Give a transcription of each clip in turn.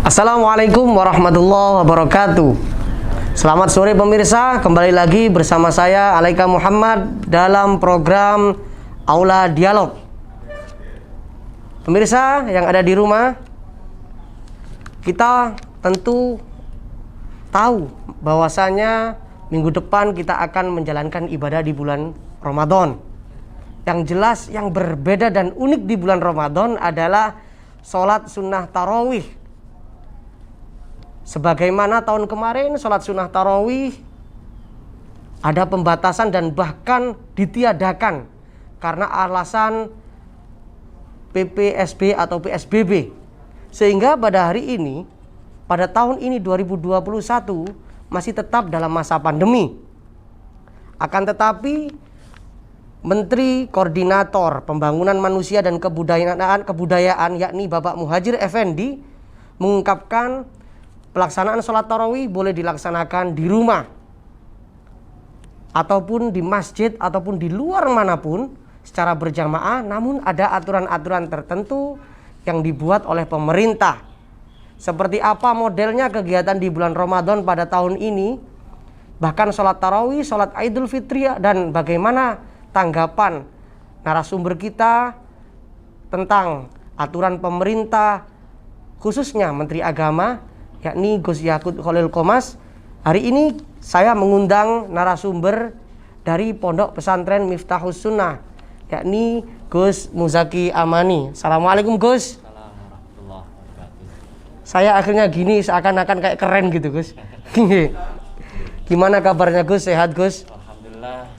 Assalamualaikum warahmatullahi wabarakatuh. Selamat sore pemirsa, kembali lagi bersama saya Alaika Muhammad dalam program Aula Dialog. Pemirsa yang ada di rumah, kita tentu tahu bahwasanya minggu depan kita akan menjalankan ibadah di bulan Ramadan. Yang jelas yang berbeda dan unik di bulan Ramadan adalah sholat sunnah tarawih. Sebagaimana tahun kemarin sholat sunnah tarawih ada pembatasan dan bahkan ditiadakan karena alasan PPSB atau PSBB. Sehingga pada hari ini, pada tahun ini 2021 masih tetap dalam masa pandemi. Akan tetapi Menteri Koordinator Pembangunan Manusia dan Kebudayaan yakni Bapak Muhadjir Effendi mengungkapkan pelaksanaan sholat tarawih boleh dilaksanakan di rumah ataupun di masjid ataupun di luar manapun secara berjamaah, namun ada aturan-aturan tertentu yang dibuat oleh pemerintah. Seperti apa modelnya kegiatan di bulan Ramadan pada tahun ini, bahkan sholat tarawih, sholat Idul Fitri, dan bagaimana tanggapan narasumber kita tentang aturan pemerintah khususnya Menteri Agama yakni Gus Yakut Khalil Qomas. Hari ini saya mengundang narasumber dari Pondok Pesantren Miftahus Sunnah yakni Gus Muzaki Amani. Assalamualaikum Gus. Assalamualaikum. Saya akhirnya gini seakan-akan kayak keren gitu Gus. Gimana kabarnya Gus? Sehat Gus? Alhamdulillah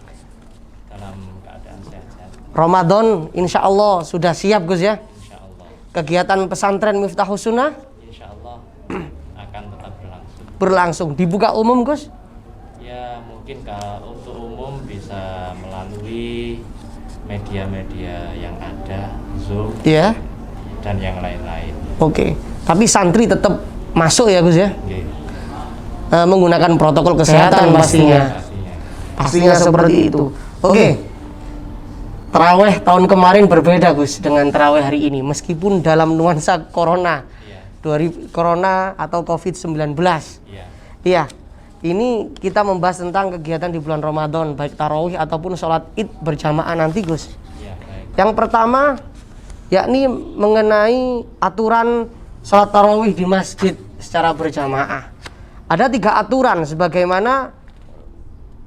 dalam keadaan sehat-sehat. Ramadan insya Allah sudah siap Gus ya? Insya Allah. Kegiatan pesantren Miftahus Sunnah Insya Allah akan tetap berlangsung. Dibuka umum Gus? Ya mungkin kalau untuk umum bisa melalui media-media yang ada, Zoom Iya. dan yang lain-lain. Oke. Tapi santri tetap masuk ya Gus ya? Oke. Menggunakan protokol kesehatan pastinya. Pastinya seperti itu. Oke. Taraweh tahun kemarin berbeda Gus dengan taraweh hari ini meskipun dalam nuansa corona. Corona atau COVID-19. Iya. Ini kita membahas tentang kegiatan di bulan Ramadan baik tarawih ataupun sholat Id berjamaah nanti Gus. Yang pertama yakni mengenai aturan sholat tarawih di masjid secara berjamaah. Ada 3 aturan sebagaimana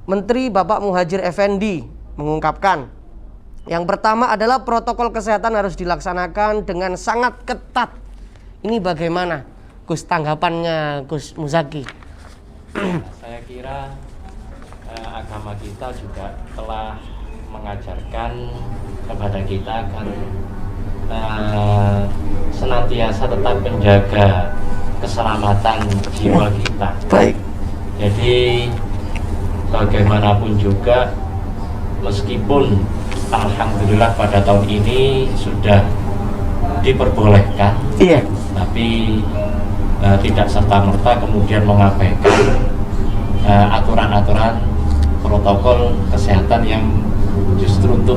Menteri Bapak Muhadjir Effendi mengungkapkan. Yang pertama adalah protokol kesehatan harus dilaksanakan dengan sangat ketat. Ini bagaimana Gus tanggapannya Gus Muzaki? Saya kira agama kita juga telah mengajarkan kepada kita agar senantiasa tetap menjaga keselamatan jiwa kita. Baik. Jadi bagaimanapun juga meskipun alhamdulillah pada tahun ini sudah diperbolehkan, Iya. tapi tidak serta-merta kemudian mengabaikan aturan-aturan protokol kesehatan yang justru untuk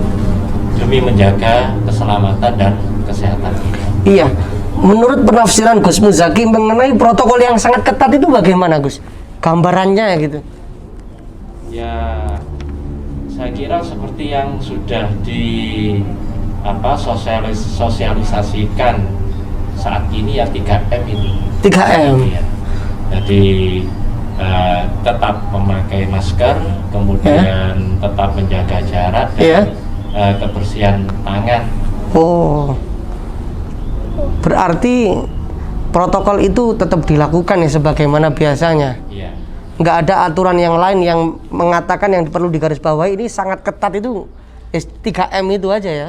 demi menjaga keselamatan dan kesehatan kita. Iya. Menurut penafsiran Gus Muzaki mengenai protokol yang sangat ketat itu bagaimana Gus? Gambarannya gitu. Ya, saya kira seperti yang sudah sosialisasikan saat ini ya 3M itu. 3M. Ya. Jadi tetap memakai masker, kemudian tetap menjaga jarak dan kebersihan tangan. Oh. Berarti protokol itu tetap dilakukan ya sebagaimana biasanya. Iya. Nggak ada aturan yang lain yang mengatakan yang perlu digarisbawahi ini sangat ketat itu 3M itu aja ya,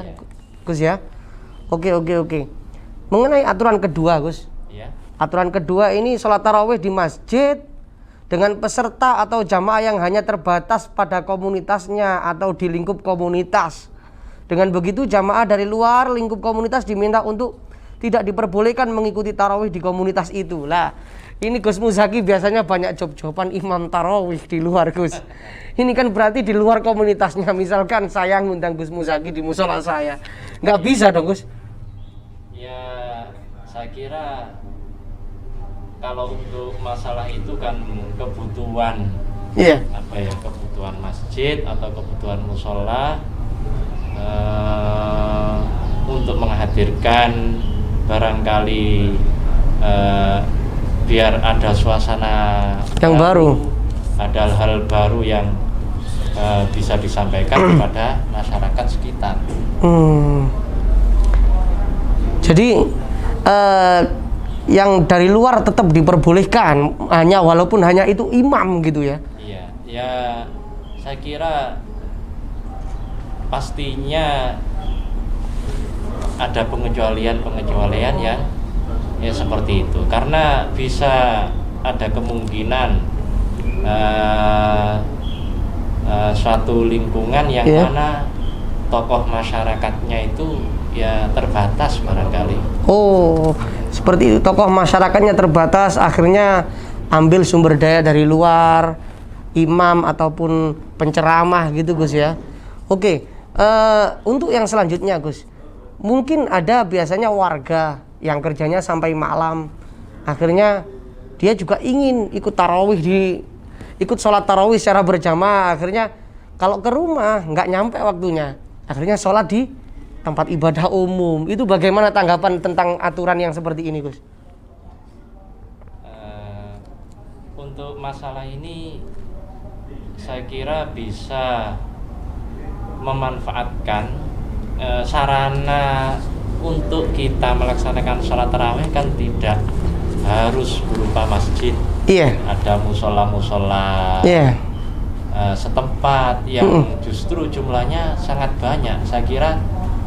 Gus ya. Oke. Mengenai aturan kedua Gus. Iya. Aturan kedua ini sholat tarawih di masjid dengan peserta atau jamaah yang hanya terbatas pada komunitasnya atau di lingkup komunitas. Dengan begitu jamaah dari luar lingkup komunitas diminta untuk tidak diperbolehkan mengikuti tarawih di komunitas itu. Lah, ini Gus Muzaki biasanya banyak job-joban imam tarawih di luar Gus. Ini kan berarti di luar komunitasnya. Misalkan saya ngundang Gus Muzaki di musola saya, nggak bisa dong Gus. Ya, saya kira kalau untuk masalah itu kan kebutuhan Iya. kebutuhan masjid atau kebutuhan musola, untuk menghadirkan barangkali biar ada suasana Yang baru. ada hal baru yang bisa disampaikan kepada masyarakat sekitar. Jadi yang dari luar tetap diperbolehkan, walaupun hanya itu imam gitu ya. Iya, ya saya kira pastinya ada pengecualian yang ya seperti itu, karena bisa ada kemungkinan suatu lingkungan yang mana tokoh masyarakatnya itu ya terbatas barangkali. Oh, seperti itu, tokoh masyarakatnya terbatas, akhirnya ambil sumber daya dari luar, imam ataupun penceramah gitu Gus ya. Oke, untuk yang selanjutnya Gus, mungkin ada biasanya warga yang kerjanya sampai malam, akhirnya dia juga ingin ikut ikut sholat tarawih secara berjamaah, akhirnya kalau ke rumah nggak nyampe waktunya, akhirnya sholat di tempat ibadah umum. Itu bagaimana tanggapan tentang aturan yang seperti ini Gus? Untuk masalah ini saya kira bisa memanfaatkan sarana untuk kita melaksanakan sholat tarawih kan tidak harus berupa masjid. Iya. Ada musola-musola setempat yang justru jumlahnya sangat banyak. Saya kira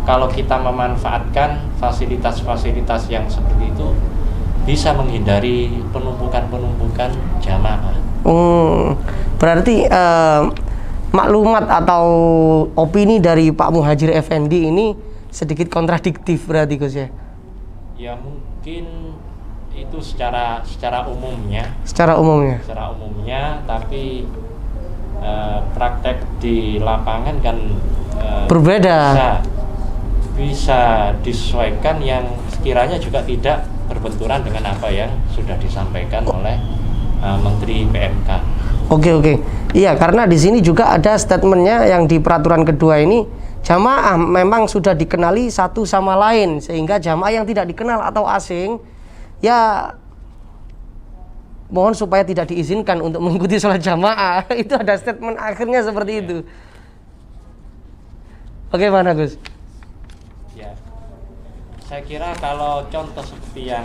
kalau kita memanfaatkan fasilitas-fasilitas yang seperti itu bisa menghindari penumpukan jamaah. Berarti maklumat atau opini dari Pak Muhajir Effendi ini sedikit kontradiktif berarti Gus ya? Ya mungkin itu secara umumnya. Secara umumnya, tapi praktek di lapangan kan berbeda. Bisa disesuaikan yang sekiranya juga tidak berbenturan dengan apa yang sudah disampaikan oleh Menteri PMK. Oke. Iya, karena di sini juga ada statementnya yang di peraturan kedua ini, jamaah memang sudah dikenali satu sama lain, sehingga jamaah yang tidak dikenal atau asing ya mohon supaya tidak diizinkan untuk mengikuti sholat jamaah. Itu ada statement akhirnya seperti itu. Bagaimana Gus? Ya, saya kira kalau contoh seperti yang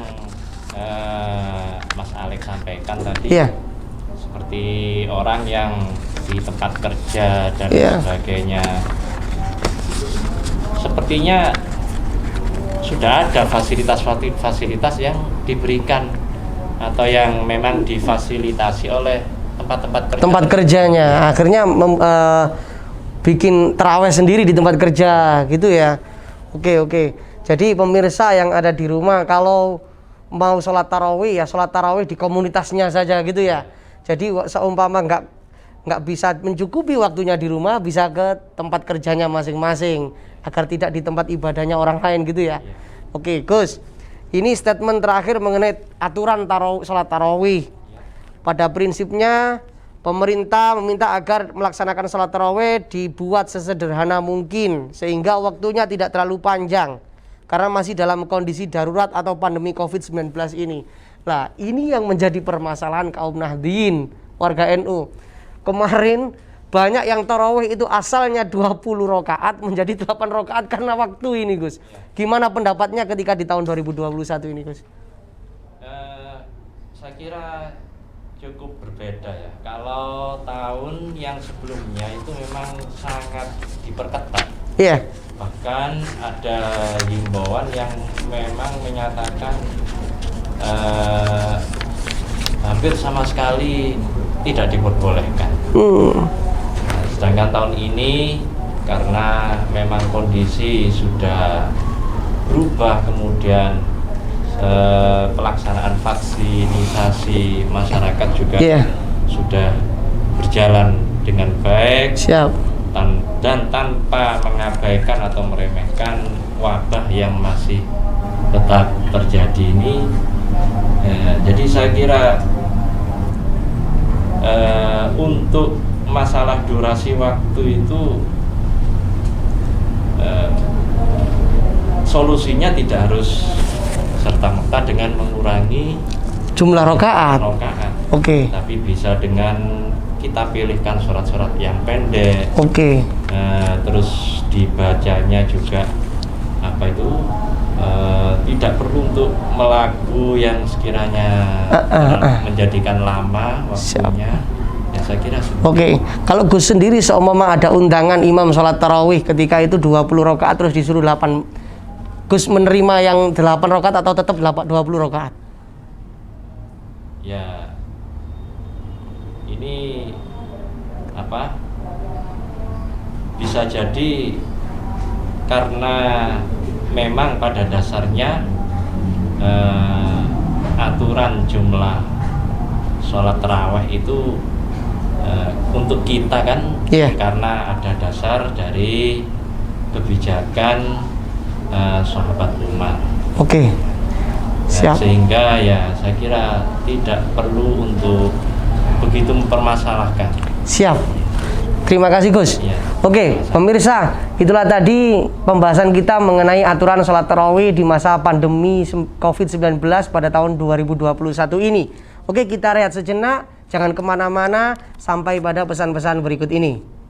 Mas Alex sampaikan tadi, seperti orang yang di tempat kerja dan sebagainya, sepertinya sudah ada fasilitas yang diberikan atau yang memang difasilitasi oleh tempat kerjanya. Akhirnya bikin tarawih sendiri di tempat kerja gitu ya. Oke. Jadi pemirsa yang ada di rumah, kalau mau sholat tarawih ya sholat tarawih di komunitasnya saja gitu ya. Jadi seumpama nggak bisa mencukupi waktunya di rumah, bisa ke tempat kerjanya masing-masing agar tidak di tempat ibadahnya orang lain gitu ya. Oke Gus, ini statement terakhir mengenai aturan sholat tarawih. Pada prinsipnya pemerintah meminta agar melaksanakan sholat tarawih dibuat sesederhana mungkin sehingga waktunya tidak terlalu panjang karena masih dalam kondisi darurat atau pandemi COVID-19 ini. Nah, ini yang menjadi permasalahan kaum Nahdien, warga NU. Kemarin banyak yang tarawih itu asalnya 20 rakaat menjadi 8 rakaat karena waktu ini Gus. Gimana pendapatnya ketika di tahun 2021 ini Gus? Saya kira cukup berbeda ya. Kalau tahun yang sebelumnya itu memang sangat diperketat. Iya. Bahkan ada himbauan yang memang menyatakan hampir sama sekali tidak diperbolehkan. Sedangkan tahun ini karena memang kondisi sudah berubah, kemudian pelaksanaan vaksinisasi masyarakat juga sudah berjalan dengan baik. Dan tanpa mengabaikan atau meremehkan wabah yang masih tetap terjadi ini, Jadi saya kira untuk masalah durasi waktu itu solusinya tidak harus serta-merta dengan mengurangi Jumlah rakaat. rakaat. Oke. Tapi bisa dengan kita pilihkan surat-surat yang pendek. Oke. Terus dibacanya juga apa itu tidak perlu untuk melagu yang sekiranya menjadikan lama waktunya. Ya saya kira Oke. Kalau Gus sendiri seumpama ada undangan imam sholat tarawih ketika itu 20 rakaat terus disuruh 8, Gus menerima yang 8 rakaat atau tetap 20 rakaat? ya ini apa, bisa jadi karena memang pada dasarnya aturan jumlah sholat tarawih itu untuk kita kan karena ada dasar dari kebijakan sahabat Umar. Oke. Siap. Sehingga ya saya kira tidak perlu untuk begitu mempermasalahkan. Siap. Terima kasih Gus. Ya. Oke, pemirsa, itulah tadi pembahasan kita mengenai aturan sholat tarawih di masa pandemi COVID-19 pada tahun 2021 ini. Oke, kita rehat sejenak, jangan kemana-mana, sampai pada pesan-pesan berikut ini.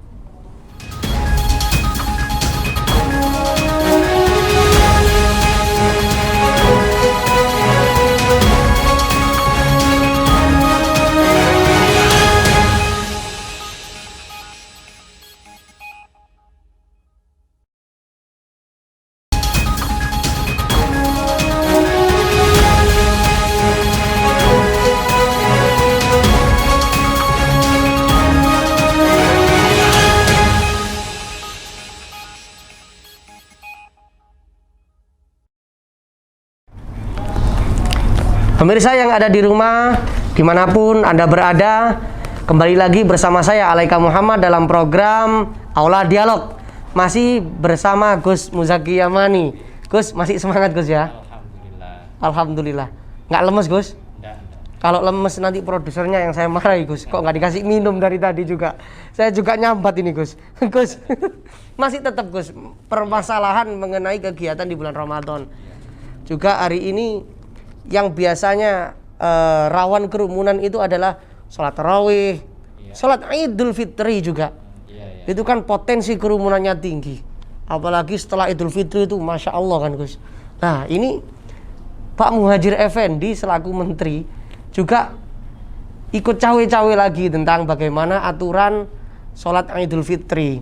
Pemirsa yang ada di rumah, dimanapun Anda berada, kembali lagi bersama saya Alaika Muhammad dalam program Aula Dialog. Masih bersama Gus Muzaki Yamani. Gus, masih semangat Gus ya? Alhamdulillah. Alhamdulillah. Nggak lemes Gus? Enggak. Kalau lemes nanti produsernya yang saya marahi Gus. Kok nggak dikasih minum dari tadi juga? Saya juga nyambat ini Gus. Gus, masih tetap Gus permasalahan mengenai kegiatan di bulan Ramadan. Juga hari ini yang biasanya rawan kerumunan itu adalah sholat tarawih, sholat Idul Fitri juga. Itu kan potensi kerumunannya tinggi. Apalagi setelah Idul Fitri itu Masya Allah kan Gus. Nah ini Pak Muhajir Effendi selaku menteri juga ikut cawe-cawe lagi tentang bagaimana aturan sholat Idul Fitri.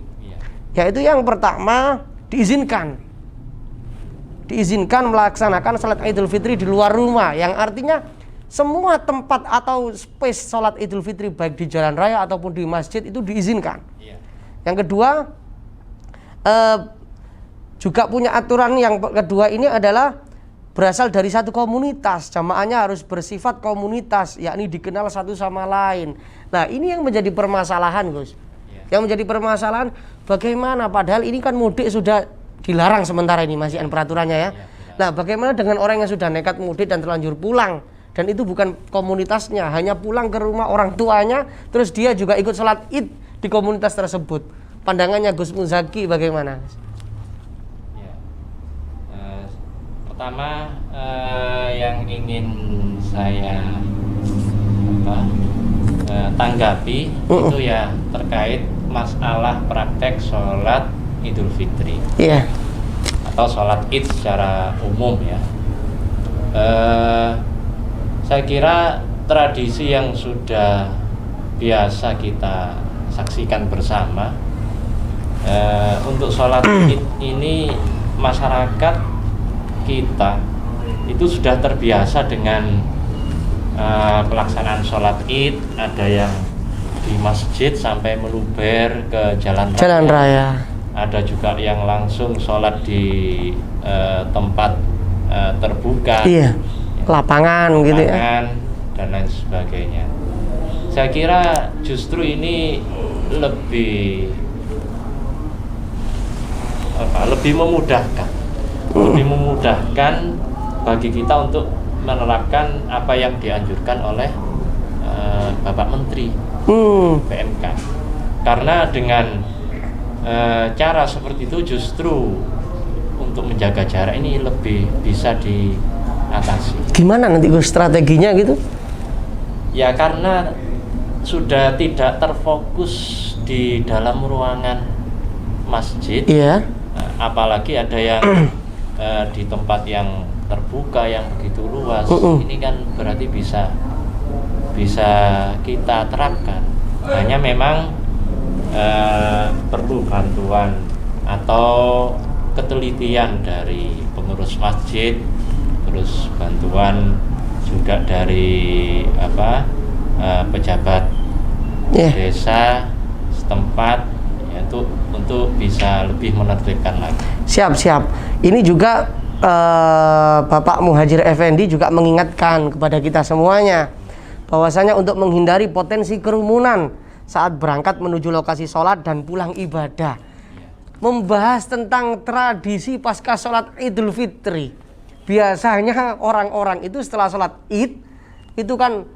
Yaitu yang pertama diizinkan melaksanakan sholat Idul Fitri di luar rumah, yang artinya semua tempat atau space sholat Idul Fitri baik di jalan raya ataupun di masjid itu diizinkan. Yang kedua juga punya aturan yang kedua ini adalah berasal dari satu komunitas, jamaahnya harus bersifat komunitas, yakni dikenal satu sama lain. Nah ini yang menjadi permasalahan Gus. Yang menjadi permasalahan bagaimana, padahal ini kan mudik sudah dilarang sementara ini, masih ada peraturannya ya. Nah bagaimana dengan orang yang sudah nekat mudik dan terlanjur pulang, dan itu bukan komunitasnya, hanya pulang ke rumah orang tuanya, terus dia juga ikut sholat id di komunitas tersebut. Pandangannya Gus Muzaki bagaimana? Pertama yang ingin saya tanggapi itu ya terkait masalah praktek sholat Idul Fitri atau sholat id secara umum ya. Saya kira tradisi yang sudah biasa kita saksikan bersama, untuk sholat id ini masyarakat kita itu sudah terbiasa dengan pelaksanaan sholat id. Ada yang di masjid sampai meluber ke jalan raya. Ada juga yang langsung sholat di tempat terbuka, lapangan gitu ya, dan lain sebagainya. Saya kira justru ini lebih memudahkan bagi kita untuk menerapkan apa yang dianjurkan oleh Bapak Menteri PMK. Karena dengan cara seperti itu justru untuk menjaga jarak ini lebih bisa diatasi. Gimana nanti Gus strateginya gitu? Ya karena sudah tidak terfokus di dalam ruangan masjid. Iya. Apalagi ada yang di tempat yang terbuka yang begitu luas. Ini kan berarti bisa kita terapkan. Hanya memang perlu bantuan atau ketelitian dari pengurus masjid, terus bantuan juga dari pejabat desa setempat, yaitu untuk bisa lebih menertibkan lagi. Siap. Ini juga Bapak Muhajir Effendi juga mengingatkan kepada kita semuanya bahwasanya untuk menghindari potensi kerumunan saat berangkat menuju lokasi sholat dan pulang ibadah, membahas tentang tradisi pasca sholat Idul Fitri. Biasanya orang-orang itu setelah sholat Id itu kan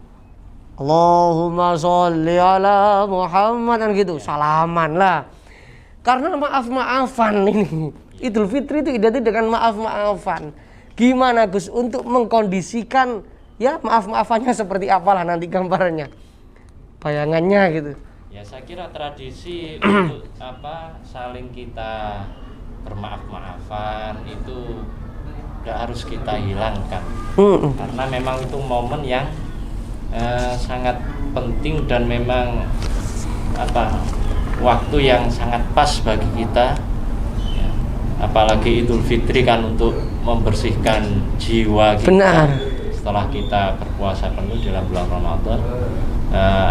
Allahumma sholli ala Muhammad kan gitu, salaman lah. Karena maaf-maafan ini. Idul Fitri itu identik dengan maaf-maafan. Gimana Gus untuk mengkondisikan ya maaf-maafannya seperti apalah nanti gambarannya, bayangannya gitu. Ya saya kira tradisi untuk saling kita bermaaf-maafan itu nggak harus kita hilangkan. Karena memang itu momen yang sangat penting dan memang waktu yang sangat pas bagi kita ya. Apalagi Idul Fitri kan untuk membersihkan jiwa kita. Benar. Setelah kita berpuasa penuh dalam bulan Ramadan.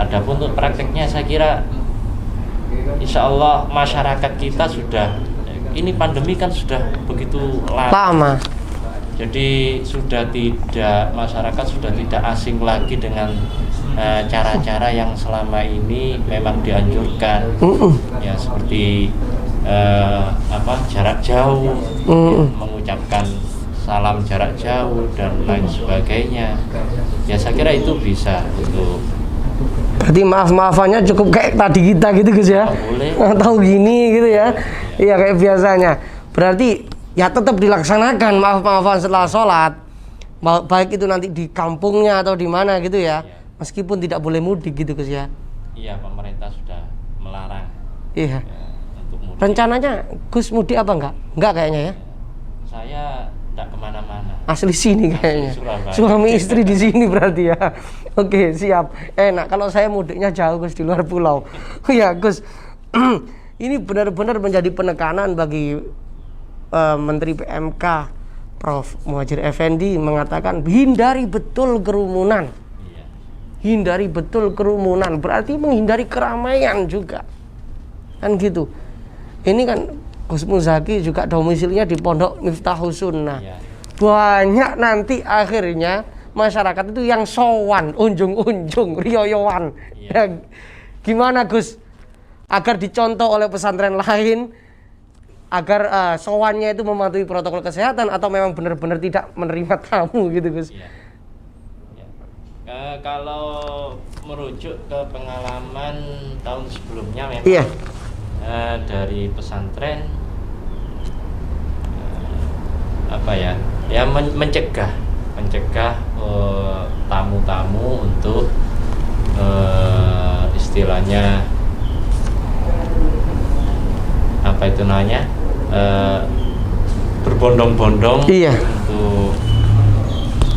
Adapun untuk prakteknya saya kira insya Allah masyarakat kita sudah, ini pandemi kan sudah begitu lama. Jadi masyarakat sudah tidak asing lagi dengan cara-cara yang selama ini memang dianjurkan. Ya seperti jarak jauh, mengucapkan salam jarak jauh dan lain sebagainya. Ya saya kira itu bisa untuk. Berarti maaf-maafannya cukup kayak tadi kita gitu Gus ya. Atau gini gitu ya. Iya kayak biasanya. Berarti ya tetap dilaksanakan maaf-maafan setelah sholat, baik itu nanti di kampungnya atau di mana gitu ya, meskipun tidak boleh mudik gitu Gus ya. Iya, pemerintah sudah melarang. Iya. Ya, untuk mudik. Rencananya Gus mudik apa enggak? Enggak kayaknya ya. Saya tidak kemana-mana. Asli sini kayaknya. Suami istri di sini berarti ya. Oke siap. Enak kalau saya mudiknya jauh Gus, di luar pulau. Ya Gus, ini benar-benar menjadi penekanan bagi Menteri PMK Prof. Muhajir Effendi mengatakan hindari betul kerumunan. Hindari betul kerumunan berarti menghindari keramaian juga. Kan gitu. Ini kan Gus Muzaki juga domisilinya di Pondok Miftahus Sunnah. Banyak nanti akhirnya masyarakat itu yang sowan, unjung-unjung, riyoyowan. Ya, gimana Gus? Agar dicontoh oleh pesantren lain, agar sowannya itu mematuhi protokol kesehatan atau memang benar-benar tidak menerima tamu gitu Gus? Kalau merujuk ke pengalaman tahun sebelumnya memang dari pesantren mencegah tamu-tamu untuk istilahnya berbondong-bondong untuk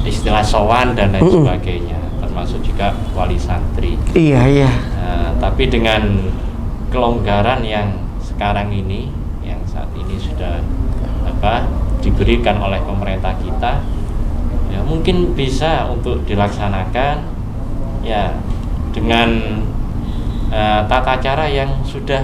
istilah sowan dan lain sebagainya, termasuk juga wali santri. Tapi dengan kelonggaran yang sekarang ini, yang saat ini sudah diberikan oleh pemerintah kita, ya mungkin bisa untuk dilaksanakan ya dengan tata cara yang sudah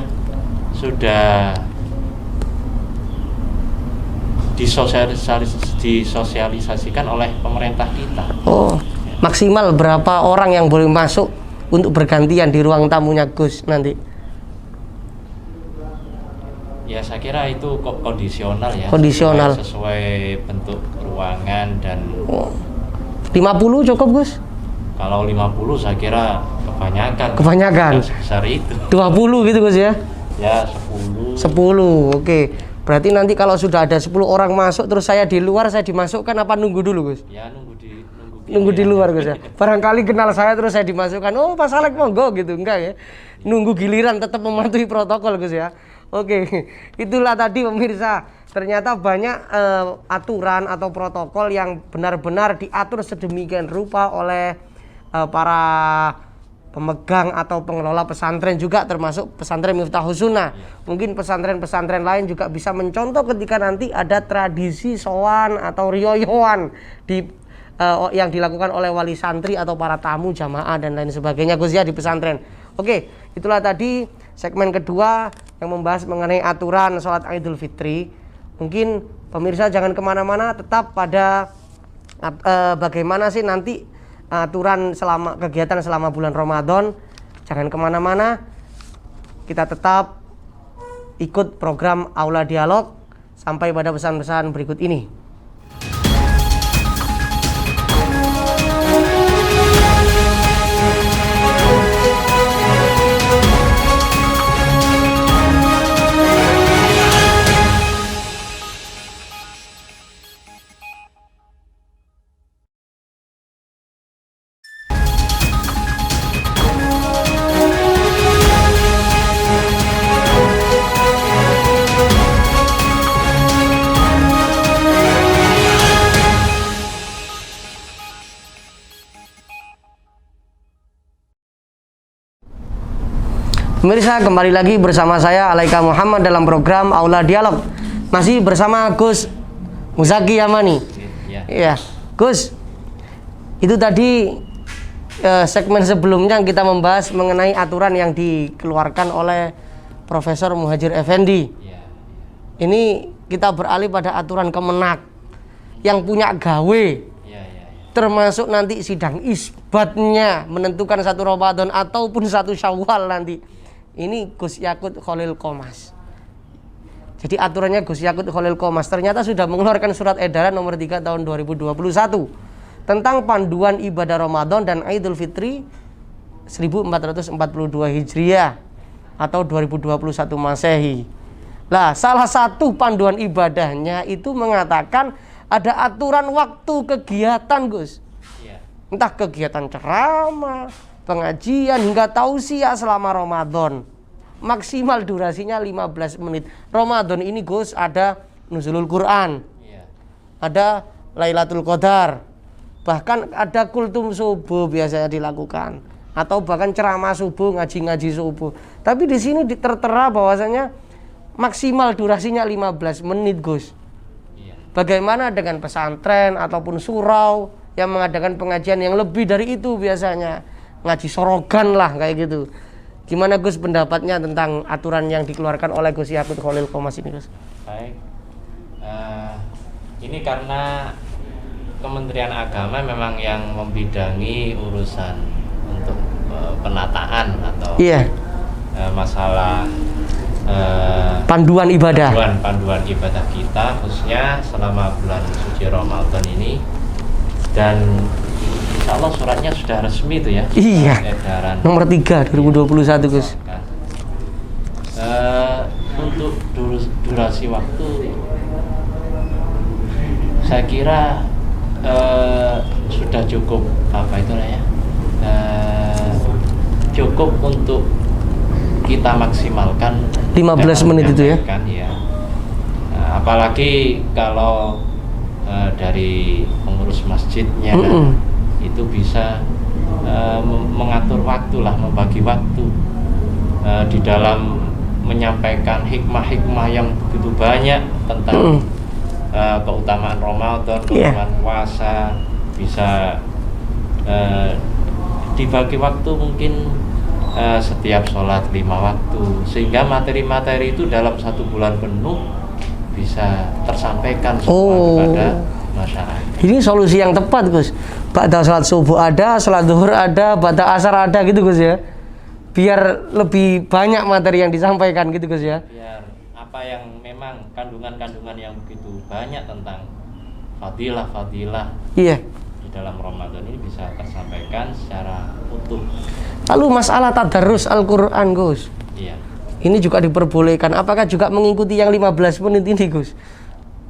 disosialisasikan oleh pemerintah kita. Maksimal berapa orang yang boleh masuk untuk bergantian di ruang tamunya Gus nanti? Ya saya kira itu kondisional ya. Kondisional. Sesuai bentuk ruangan dan 50 cukup Gus? Kalau 50 saya kira kebanyakan. Kebanyakan. Nggak sebesar itu. 20 gitu Gus ya? Ya 10. 10, oke. Berarti nanti kalau sudah ada 10 orang masuk terus saya di luar, saya dimasukkan apa nunggu dulu Gus? Ya Nunggu di luar Gus ya. Barangkali kenal saya terus saya dimasukkan. Oh Pak Salek monggo gitu, enggak ya? Nunggu giliran tetap mematuhi protokol Gus ya. Oke, itulah tadi pemirsa. Ternyata banyak aturan atau protokol yang benar-benar diatur sedemikian rupa oleh para pemegang atau pengelola pesantren juga, termasuk pesantren Miftahus Sunnah. Mungkin pesantren-pesantren lain juga bisa mencontoh ketika nanti ada tradisi sowan atau riyoyoan di yang dilakukan oleh wali santri atau para tamu jamaah dan lain sebagainya Gus ya di pesantren. Oke, itulah tadi segmen kedua yang membahas mengenai aturan sholat Idul Fitri. Mungkin pemirsa jangan kemana-mana, tetap pada bagaimana sih nanti aturan selama kegiatan selama bulan Ramadan. Jangan kemana-mana, kita tetap ikut program Aula Dialog sampai pada pesan-pesan berikut ini. Pemirsa, kembali lagi bersama saya Alaika Muhammad dalam program Aula Dialog. Masih bersama Gus Muzaki Yamani. Iya, Gus. Itu tadi segmen sebelumnya kita membahas mengenai aturan yang dikeluarkan oleh Profesor Muhajir Effendi. Ini kita beralih pada aturan Kemenak yang punya gawe. Termasuk nanti sidang isbatnya menentukan 1 Ramadan ataupun 1 Syawal nanti. Ini Gus Yakut Khalil Qomas. Jadi aturannya Gus Yakut Khalil Qomas ternyata sudah mengeluarkan surat edaran nomor 3 tahun 2021 tentang panduan ibadah Ramadan dan Idul Fitri 1442 Hijriah atau 2021 Masehi. Lah, salah satu panduan ibadahnya itu mengatakan ada aturan waktu kegiatan Gus. Entah kegiatan ceramah, pengajian hingga tausiah selama Ramadan. Maksimal durasinya 15 menit. Ramadan ini Gus ada nuzulul Quran. Ada Lailatul Qadar. Bahkan ada kultum subuh biasanya dilakukan atau bahkan ceramah subuh, ngaji-ngaji subuh. Tapi di sini tertera bahwasanya maksimal durasinya 15 menit Gus. Bagaimana dengan pesantren ataupun surau yang mengadakan pengajian yang lebih dari itu biasanya? Ngaji sorogan lah kayak gitu. Gimana Gus pendapatnya tentang aturan yang dikeluarkan oleh Gus Yakut Khalil Qomas ini Gus? Baik, ini karena Kementerian Agama memang yang membidangi urusan untuk penataan atau masalah panduan ibadah. Panduan ibadah kita khususnya selama bulan suci Ramadan ini, dan insya Allah suratnya sudah resmi itu ya. Iya. Edaran nomor 3 2021 Gus. Untuk durasi waktu, saya kira sudah cukup cukup untuk kita maksimalkan 15 menit itu ya. Apalagi kalau dari pengurus masjidnya itu bisa mengatur waktu lah, membagi waktu di dalam menyampaikan hikmah-hikmah yang begitu banyak tentang keutamaan Ramadan, keutamaan puasa, bisa dibagi waktu mungkin setiap sholat 5 waktu, sehingga materi-materi itu dalam 1 bulan penuh bisa tersampaikan semua kepada masyarakat. Ini solusi yang tepat Gus. Ba'da sholat subuh ada, sholat zuhur ada, ba'da asar ada gitu Gus ya. Biar lebih banyak materi yang disampaikan gitu Gus ya. Biar apa yang memang kandungan-kandungan yang begitu banyak tentang fadilah-fadilah di dalam Ramadan ini bisa tersampaikan secara utuh. Lalu masalah tadarus Al-Quran, Gus. Iya. Ini juga diperbolehkan. Apakah juga mengikuti yang 15 menit ini, Gus?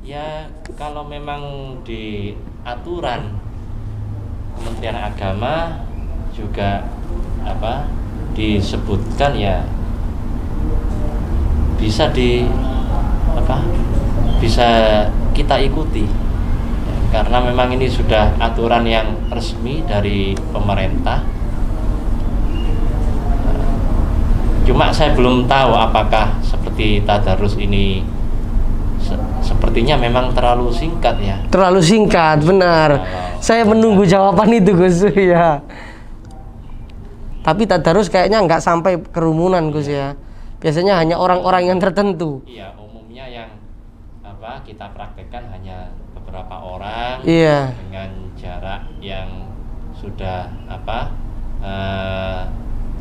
Ya, kalau memang di aturan Kementerian Agama juga disebutkan ya bisa bisa kita ikuti ya, karena memang ini sudah aturan yang resmi dari pemerintah. Cuma saya belum tahu apakah seperti tadarus ini sepertinya memang terlalu singkat ya. Terlalu singkat, benar. Saya menunggu jawaban itu, Gus. Ya. Tapi tadarus kayaknya nggak sampai kerumunan, Gus ya. Biasanya hanya orang-orang yang tertentu. Iya, umumnya yang kita praktekkan hanya beberapa orang. Iya. Dengan jarak yang sudah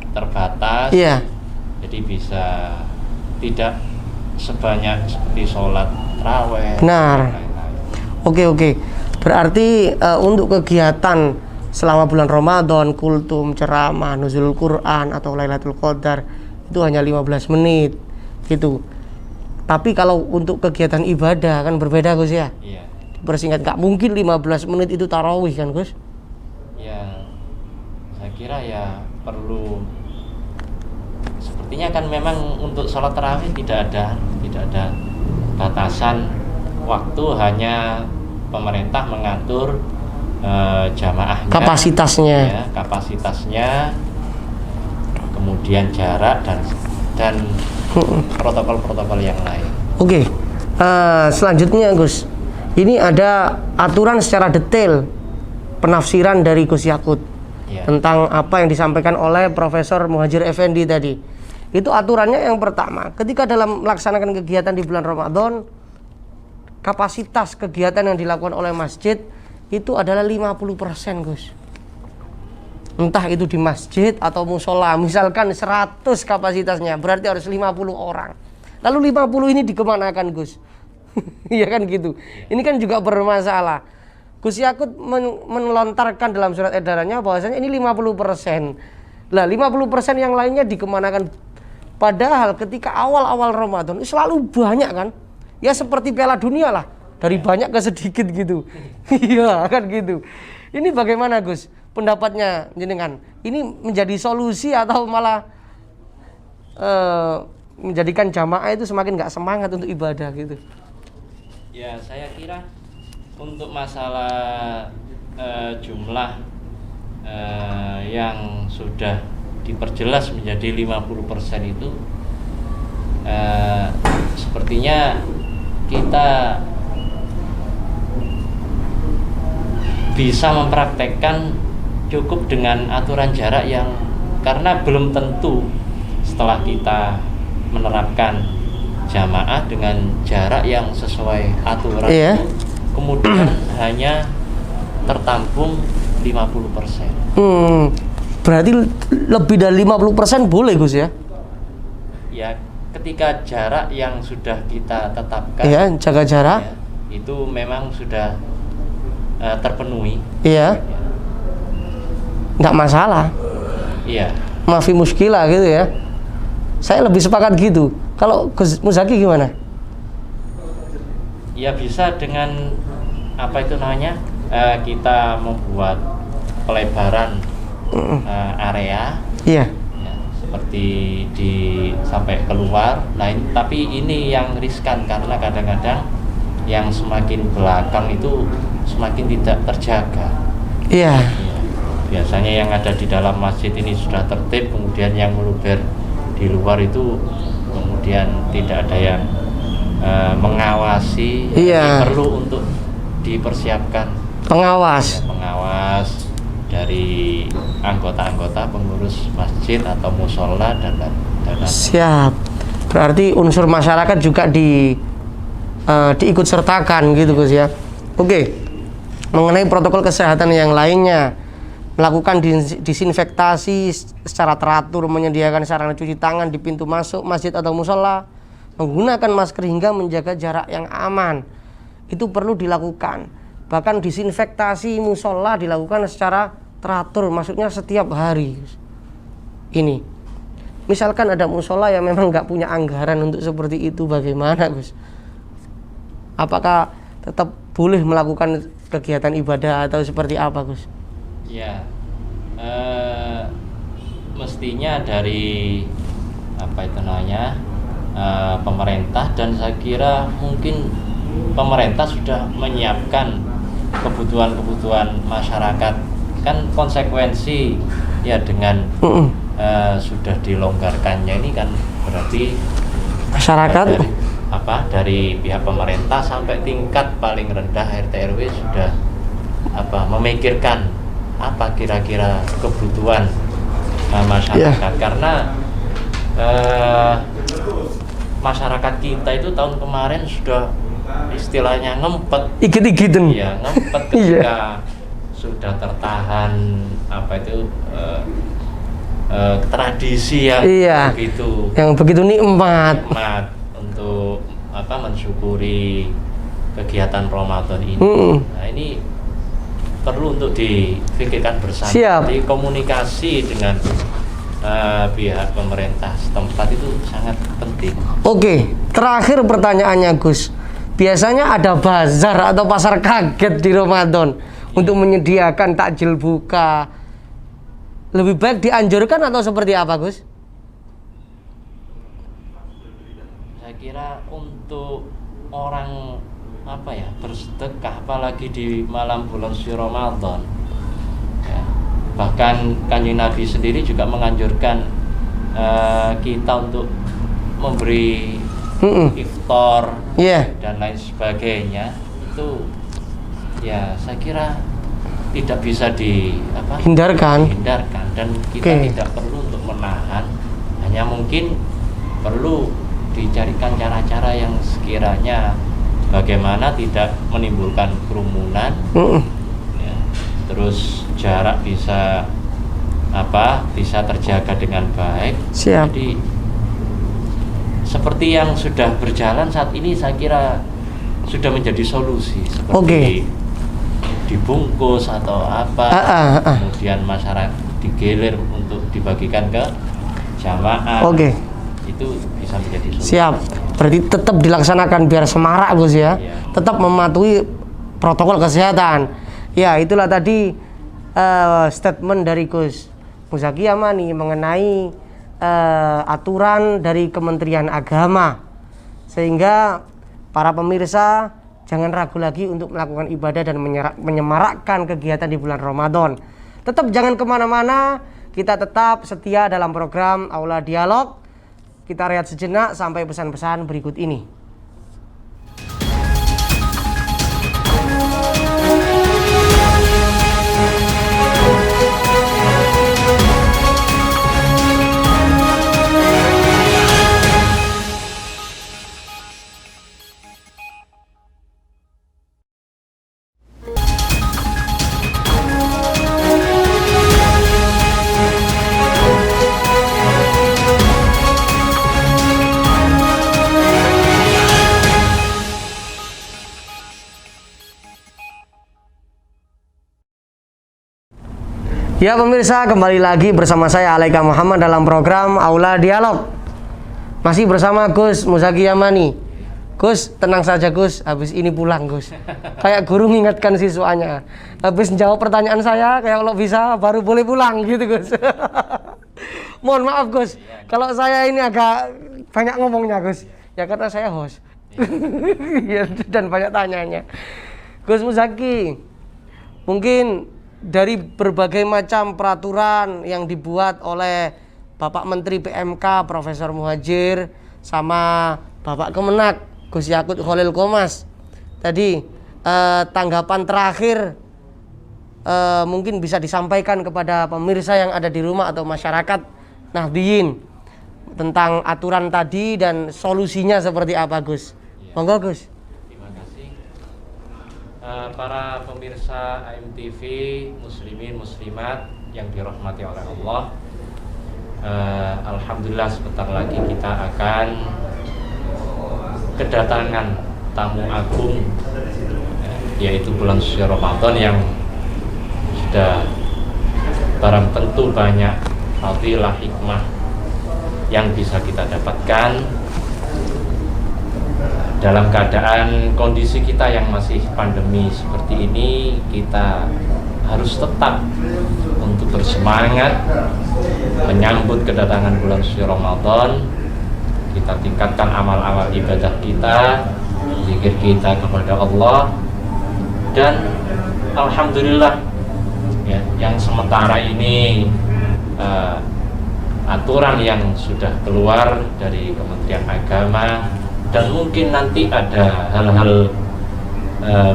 terbatas. Iya. Jadi bisa tidak sebanyak seperti sholat tarawih. Benar. Oke. Berarti untuk kegiatan selama bulan Ramadan, kultum, ceramah, nuzul Quran atau Lailatul Qadar itu hanya 15 menit gitu. Tapi kalau untuk kegiatan ibadah kan berbeda, Gus ya. Iya. Bersingkat, nggak mungkin 15 menit itu tarawih kan, Gus? Ya, saya kira ya perlu. Sepertinya kan memang untuk sholat tarawih tidak ada batasan waktu, hanya pemerintah mengatur jamaahnya, kapasitasnya, kemudian jarak dan protokol-protokol yang lain. Oke. Selanjutnya, Gus, ini ada aturan secara detail penafsiran dari Gus Yakut tentang apa yang disampaikan oleh Profesor Muhajir Effendi tadi. Itu aturannya yang pertama, ketika dalam melaksanakan kegiatan di bulan Ramadan, kapasitas kegiatan yang dilakukan oleh masjid itu adalah 50%, Gus. Entah itu di masjid atau musola, misalkan 100 kapasitasnya, berarti harus 50 orang. Lalu 50 ini dikemanakan, Gus? Iya kan gitu. Ini kan juga bermasalah. Gus Yakut melontarkan dalam surat edarannya bahwasanya ini 50%. Lah 50% yang lainnya dikemanakan? Padahal ketika awal-awal Ramadan selalu banyak kan? Ya seperti Piala Dunia lah, dari banyak ke sedikit gitu. Iya kan gitu. Ini bagaimana, Gus? Pendapatnya jenengan? Ini menjadi solusi atau malah menjadikan jamaah itu semakin nggak semangat untuk ibadah gitu? Ya, saya kira untuk masalah jumlah yang sudah diperjelas menjadi 50% itu sepertinya kita bisa mempraktekkan cukup dengan aturan jarak yang, karena belum tentu setelah kita menerapkan jamaah dengan jarak yang sesuai aturan itu kemudian hanya tertampung 50%. Berarti lebih dari 50% boleh, Gus ya? Ya, ketika jarak yang sudah kita tetapkan, jaga jarak, itu memang sudah terpenuhi. Iya. Nggak masalah. Iya. Maafi muskilah gitu ya. Saya lebih sepakat gitu. Kalau Gus Muzaki gimana? Ya bisa dengan apa itu namanya? Kita membuat pelebaran area. Iya. Ya, seperti sampai keluar. Nah, tapi ini yang riskan karena kadang-kadang yang semakin belakang itu semakin tidak terjaga. Iya. Ya, biasanya yang ada di dalam masjid ini sudah tertib, kemudian yang meluber di luar itu kemudian tidak ada yang mengawasi. Iya. Ini perlu untuk dipersiapkan Pengawas. Pengawas dari anggota-anggota pengurus masjid atau musola dan Siap. Berarti unsur masyarakat juga diikut sertakan gitu, Gus ya. Oke. Mengenai protokol kesehatan yang lainnya, melakukan disinfektasi secara teratur, menyediakan sarana cuci tangan di pintu masuk masjid atau musola, menggunakan masker hingga menjaga jarak yang aman. Itu perlu dilakukan. Bahkan disinfektasi musola dilakukan secara teratur, maksudnya setiap hari. Ini, misalkan ada musola yang memang nggak punya anggaran untuk seperti itu, bagaimana Gus? Apakah tetap boleh melakukan kegiatan ibadah atau seperti apa Gus? Ya, mestinya dari apa itu namanya pemerintah, dan saya kira mungkin pemerintah sudah menyiapkan kebutuhan masyarakat. Kan konsekuensi ya dengan sudah dilonggarkannya ini kan berarti Masyarakat dari pihak pemerintah sampai tingkat paling rendah RT RW sudah memikirkan apa kira-kira kebutuhan masyarakat. Karena masyarakat kita itu tahun kemarin sudah istilahnya ngempet, ikut-ikutan. Ya, ngempet ketika sudah tertahan tradisi yang begitu, yang begitu nikmat untuk mensyukuri kegiatan Ramadan ini. Nah, ini perlu untuk dipikirkan bersama. Jadi komunikasi dengan pihak pemerintah setempat itu sangat penting. Oke, terakhir pertanyaannya Gus. Biasanya ada bazar atau pasar kaget di Ramadan untuk menyediakan takjil buka. Lebih baik dianjurkan atau seperti apa Gus? Saya kira untuk orang bersedekah, apalagi di malam bulan suci Ramadan, ya, bahkan Kanjeng Nabi sendiri juga menganjurkan kita untuk memberi iftar dan lain sebagainya. Itu ya saya kira tidak bisa hindarkan, dan kita tidak perlu untuk menahan, hanya mungkin perlu dicarikan cara-cara yang sekiranya bagaimana tidak menimbulkan kerumunan, ya, terus jarak bisa terjaga dengan baik. Jadi seperti yang sudah berjalan saat ini, saya kira sudah menjadi solusi, seperti dibungkus atau kemudian masyarakat digilir untuk dibagikan ke jamaah. Itu bisa menjadi solusi. Siap. Berarti tetap dilaksanakan biar semarak Gus ya. Tetap mematuhi protokol kesehatan. Ya, itulah tadi statement dari Gus Muzaki Yamani mengenai aturan dari Kementerian Agama, sehingga para pemirsa jangan ragu lagi untuk melakukan ibadah dan menyemarakkan kegiatan di bulan Ramadan. Tetap jangan kemana-mana, kita tetap setia dalam program Aula Dialog. Kita rehat sejenak sampai pesan-pesan berikut ini. Ya pemirsa, kembali lagi bersama saya Alaika Muhammad dalam program Aula Dialog. Masih bersama Gus Muzaki Yamani. Gus, tenang saja Gus, habis ini pulang Gus. Kayak guru mengingatkan siswanya. Habis jawab pertanyaan saya, kayak kalau bisa baru boleh pulang gitu Gus. Mohon maaf Gus, kalau saya ini agak banyak ngomongnya Gus. Ya karena saya host. Dan banyak tanyanya. Gus Muzaki, mungkin dari berbagai macam peraturan yang dibuat oleh Bapak Menteri PMK Profesor Muhadjir sama Bapak Kemenak Gus Yakut Khalil Qomas, tadi tanggapan terakhir mungkin bisa disampaikan kepada pemirsa yang ada di rumah atau masyarakat Nahdiyin tentang aturan tadi dan solusinya seperti apa Gus? Monggo Gus. Para pemirsa AMTV, muslimin muslimat yang dirahmati oleh Allah, alhamdulillah sebentar lagi kita akan kedatangan tamu agung yaitu bulan suci Ramadan yang sudah barang tentu banyak fadilah hikmah yang bisa kita dapatkan dalam keadaan kondisi kita yang masih pandemi seperti ini. Kita harus tetap untuk bersemangat menyambut kedatangan bulan suci Ramadan. Kita tingkatkan amal-amal ibadah kita, zikir kita kepada Allah, dan alhamdulillah ya, yang sementara ini aturan yang sudah keluar dari Kementerian Agama, dan mungkin nanti ada hal-hal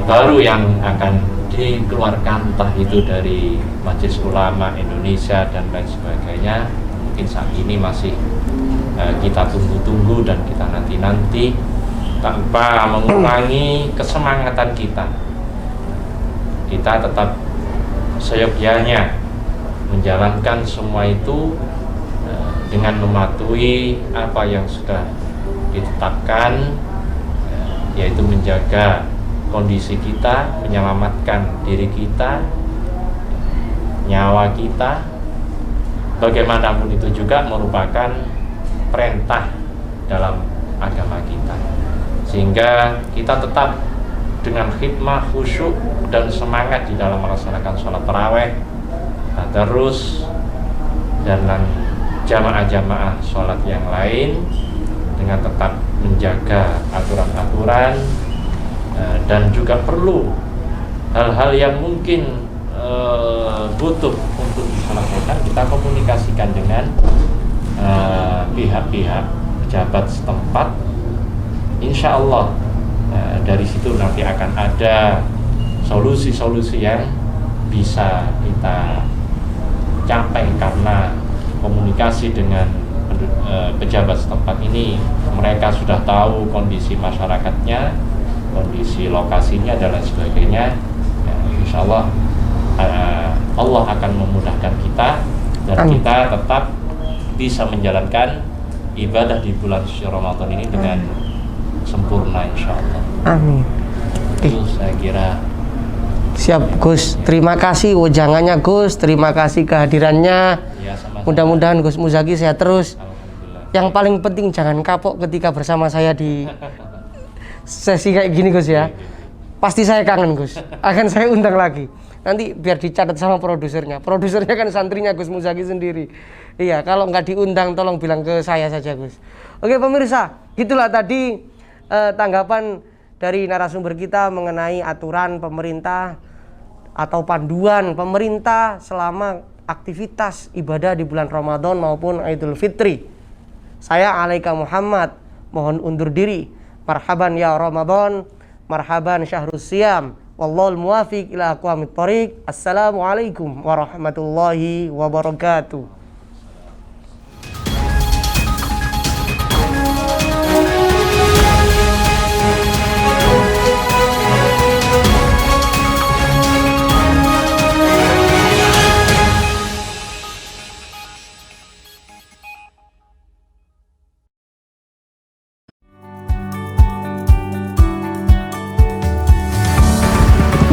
baru yang akan dikeluarkan, entah itu dari Majelis Ulama Indonesia dan lain sebagainya. Mungkin saat ini masih kita tunggu-tunggu dan kita nanti-nanti, tanpa mengurangi kesemangatan kita. Kita tetap seyogyanya menjalankan semua itu dengan mematuhi apa yang sudah ditetapkan, yaitu menjaga kondisi kita, menyelamatkan diri kita, nyawa kita. Bagaimanapun itu juga merupakan perintah dalam agama kita, sehingga kita tetap dengan khidmah, khusyuk dan semangat di dalam melaksanakan sholat taraweh, tadarus, dan jamaah-jamaah sholat yang lain, dengan tetap menjaga aturan-aturan, dan juga perlu hal-hal yang mungkin butuh untuk diselesaikan, kita komunikasikan dengan pihak-pihak pejabat setempat. Insya Allah dari situ nanti akan ada solusi-solusi yang bisa kita capai, karena komunikasi dengan pejabat setempat ini, mereka sudah tahu kondisi masyarakatnya, kondisi lokasinya dan lain sebagainya. Ya, insya Allah Allah akan memudahkan kita, dan kita tetap bisa menjalankan ibadah di bulan suci Ramadan ini dengan sempurna, insya Allah. Amin. Itu saya kira. Siap Gus, terima kasih wejangannya Gus, terima kasih kehadirannya. Ya, sama-sama. Mudah-mudahan Gus Muzaki sehat terus. Alhamdulillah. Yang paling penting jangan kapok ketika bersama saya di sesi kayak gini Gus ya. Pasti saya kangen Gus, akan saya undang lagi. Nanti biar dicatat sama produsernya. Produsernya kan santrinya Gus Muzaki sendiri. Iya, kalau nggak diundang tolong bilang ke saya saja Gus. Oke pemirsa, itulah tadi tanggapan dari narasumber kita mengenai aturan pemerintah atau panduan pemerintah selama aktivitas ibadah di bulan Ramadan maupun Idul Fitri. Saya Alaika Muhammad mohon undur diri. Marhaban ya Ramadan, marhaban syahrus siyam. Wallahul muwafiq ila aqwamit thoriq. Assalamualaikum warahmatullahi wabarakatuh.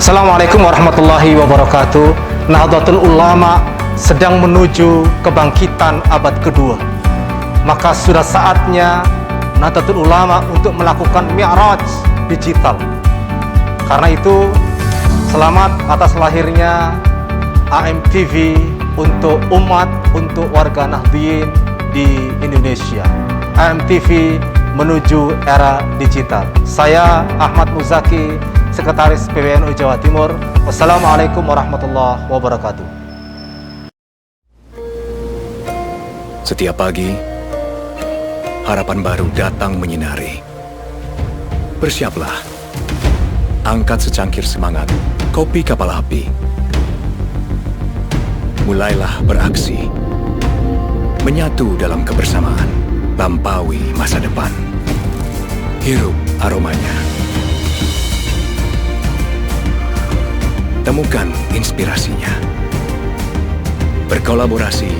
Assalamualaikum warahmatullahi wabarakatuh. Nahdlatul Ulama sedang menuju kebangkitan abad kedua. Maka sudah saatnya Nahdlatul Ulama untuk melakukan mi'raj digital. Karena itu, selamat atas lahirnya AMTV untuk umat, untuk warga Nahdliyin di Indonesia. AMTV menuju era digital. Saya Ahmad Muzaki, Sekretaris PBNU Jawa Timur. Wassalamualaikum warahmatullahi wabarakatuh. Setiap pagi, harapan baru datang menyinari. Bersiaplah, angkat secangkir semangat, kopi kapal api. Mulailah beraksi, menyatu dalam kebersamaan, lampaui masa depan. Hirup aromanya. Temukan inspirasinya. Berkolaborasi